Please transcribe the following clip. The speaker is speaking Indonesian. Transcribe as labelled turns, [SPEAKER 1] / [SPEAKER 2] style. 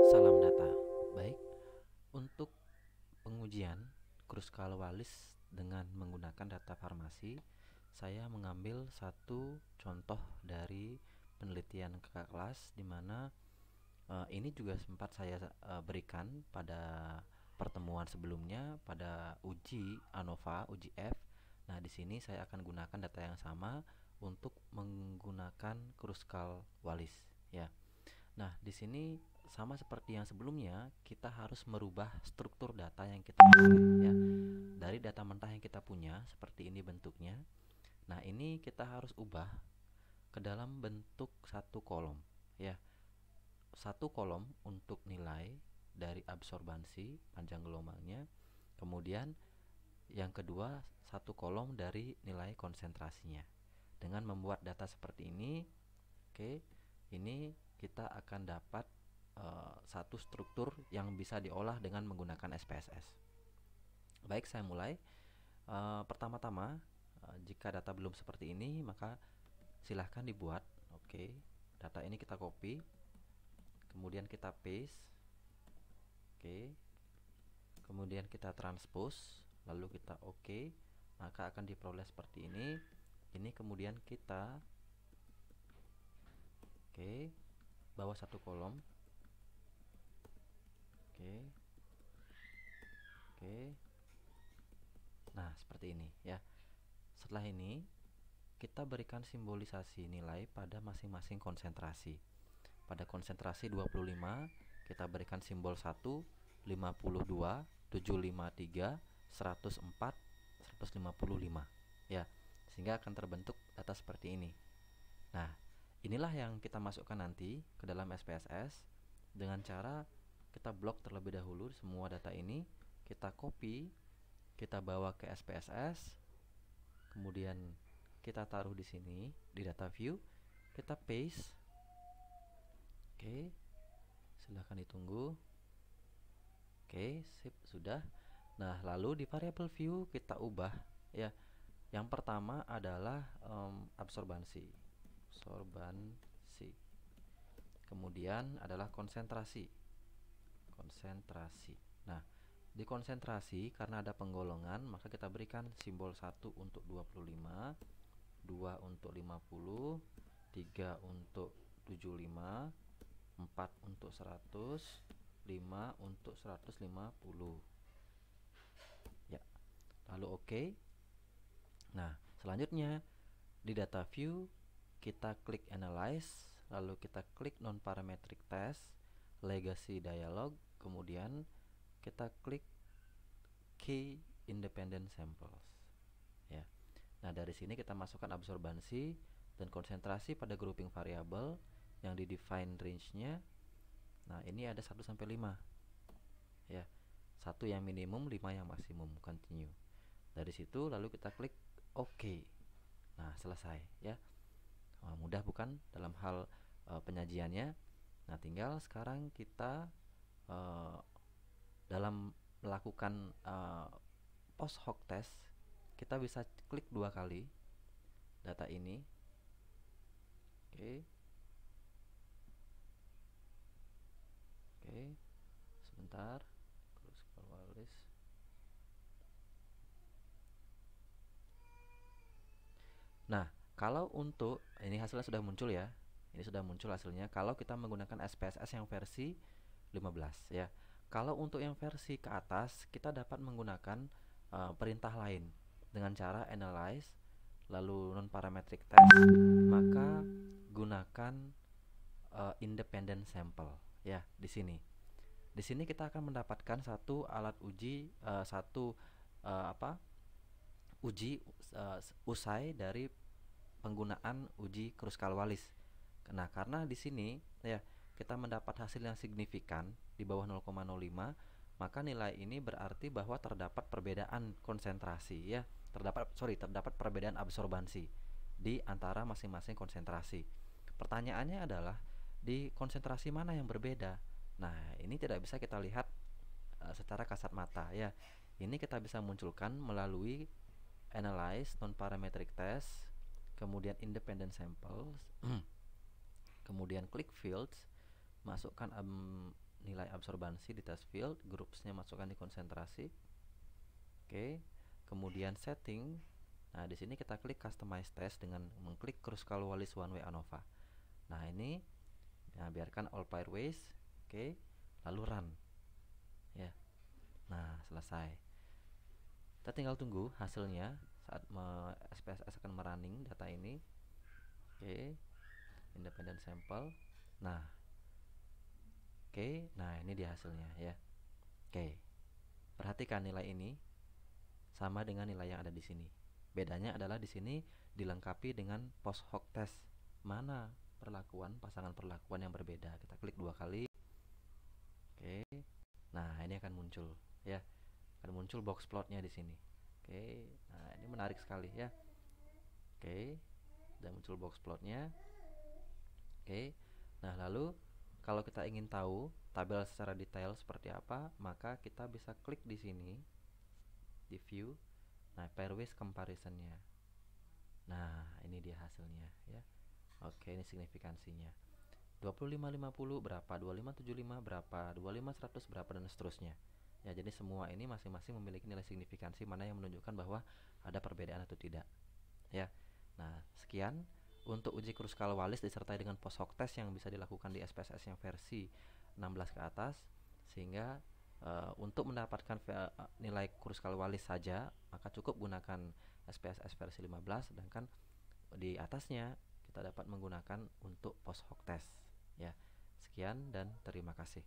[SPEAKER 1] Salam data. Baik, untuk pengujian Kruskal-Wallis dengan menggunakan data farmasi, saya mengambil satu contoh dari penelitian kakak kelas di mana ini juga sempat saya berikan pada pertemuan sebelumnya pada uji ANOVA, uji F. Nah, di sini saya akan gunakan data yang sama untuk menggunakan Kruskal-Wallis ya. Nah, di sini sama seperti yang sebelumnya, kita harus merubah struktur data yang kita peroleh ya. Dari data mentah yang kita punya, seperti ini bentuknya. Nah, ini kita harus ubah ke dalam bentuk satu kolom ya. Satu kolom untuk nilai dari absorbansi panjang gelombangnya. Kemudian yang kedua, satu kolom dari nilai konsentrasinya. Dengan membuat data seperti ini, oke, ini kita akan dapat satu struktur yang bisa diolah dengan menggunakan SPSS. Baik, saya mulai. Pertama-tama, jika data belum seperti ini, maka silahkan dibuat. Oke, data ini kita copy, kemudian kita paste. Oke, kemudian kita transpose, lalu kita oke, maka akan diperoleh seperti ini. Ini kemudian kita oke, bawah satu kolom. Oke, oke. Nah, seperti ini ya. Setelah ini, kita berikan simbolisasi nilai pada masing-masing konsentrasi. Pada konsentrasi 25, kita berikan simbol 1, 52, 753, 104, 155 ya. Sehingga akan terbentuk data seperti ini. Nah, inilah yang kita masukkan nanti ke dalam SPSS dengan cara kita blok terlebih dahulu semua data ini, kita copy, kita bawa ke SPSS, kemudian kita taruh di sini di data view, kita paste. Oke, silahkan ditunggu. Oke, sip, sudah. Nah, lalu di variable view kita ubah ya. Yang pertama adalah absorbansi. Absorbansi. Kemudian adalah konsentrasi. Konsentrasi. Nah, di konsentrasi karena ada penggolongan, maka kita berikan simbol 1 untuk 25, 2 untuk 50, 3 untuk 75, 4 untuk 100, 5 untuk 150 ya. Lalu oke. Nah, selanjutnya di data view kita klik analyze, lalu kita klik non parametric test, legacy dialog, kemudian kita klik key independent samples ya. Nah, dari sini kita masukkan absorbansi dan konsentrasi pada grouping variabel yang di define range-nya. Nah, ini ada 1 sampai 5 ya. 1 yang minimum, 5 yang maksimum, continue. Dari situ lalu kita klik OK. Nah, selesai ya. Mudah bukan dalam hal penyajiannya. Nah, tinggal sekarang kita dalam melakukan post hoc test, kita bisa klik 2 kali data ini. Oke. Oke. Sebentar. Kruskal-Wallis. Nah, kalau untuk ini hasilnya sudah muncul ya. Ini sudah muncul hasilnya kalau kita menggunakan SPSS yang versi 15 ya. Kalau untuk yang versi ke atas, kita dapat menggunakan perintah lain dengan cara analyze lalu non parametric test, maka gunakan independent sample ya di sini. Di sini kita akan mendapatkan satu alat uji satu apa? Uji usai dari penggunaan uji Kruskal-Wallis. Nah, karena di sini ya kita mendapat hasil yang signifikan di bawah 0,05, maka nilai ini berarti bahwa terdapat perbedaan konsentrasi ya. Terdapat perbedaan absorbansi di antara masing-masing konsentrasi. Pertanyaannya adalah di konsentrasi mana yang berbeda? Nah, ini tidak bisa kita lihat secara kasat mata ya. Ini kita bisa munculkan melalui analyze non parametric test, kemudian independent samples, kemudian klik fields, masukkan nilai absorbansi di test field, groupsnya masukkan di konsentrasi. Oke, kemudian setting. Nah, di sini kita klik customize test dengan mengklik Kruskal-Wallis one way ANOVA. Nah, ini biarkan all pairways. Oke, lalu run. Ya. Nah, selesai. Kita tinggal tunggu hasilnya saat SPSS akan merunning data ini. Oke, independent sample. Nah, oke, nah ini dia hasilnya ya. Oke, perhatikan nilai ini sama dengan nilai yang ada di sini. Bedanya adalah di sini dilengkapi dengan post hoc test. Mana pasangan perlakuan yang berbeda? Kita klik 2 kali. Oke, nah ini akan muncul ya. Akan muncul box plotnya di sini. Oke, nah ini menarik sekali ya. Oke, sudah muncul box plotnya. Oke, nah lalu kalau kita ingin tahu tabel secara detail seperti apa, maka kita bisa klik di sini di view. Nah, pairwise comparisonnya. Nah, ini dia hasilnya ya. Oke, ini signifikansinya. 2550 berapa, 2575 berapa, 25100 berapa, dan seterusnya. Ya, jadi semua ini masing-masing memiliki nilai signifikansi mana yang menunjukkan bahwa ada perbedaan atau tidak. Ya. Nah, sekian untuk uji Kruskal-Wallis disertai dengan post hoc test yang bisa dilakukan di SPSS yang versi 16 ke atas, sehingga untuk mendapatkan nilai Kruskal-Wallis saja maka cukup gunakan SPSS versi 15, sedangkan di atasnya kita dapat menggunakan untuk post hoc test ya. Sekian dan terima kasih.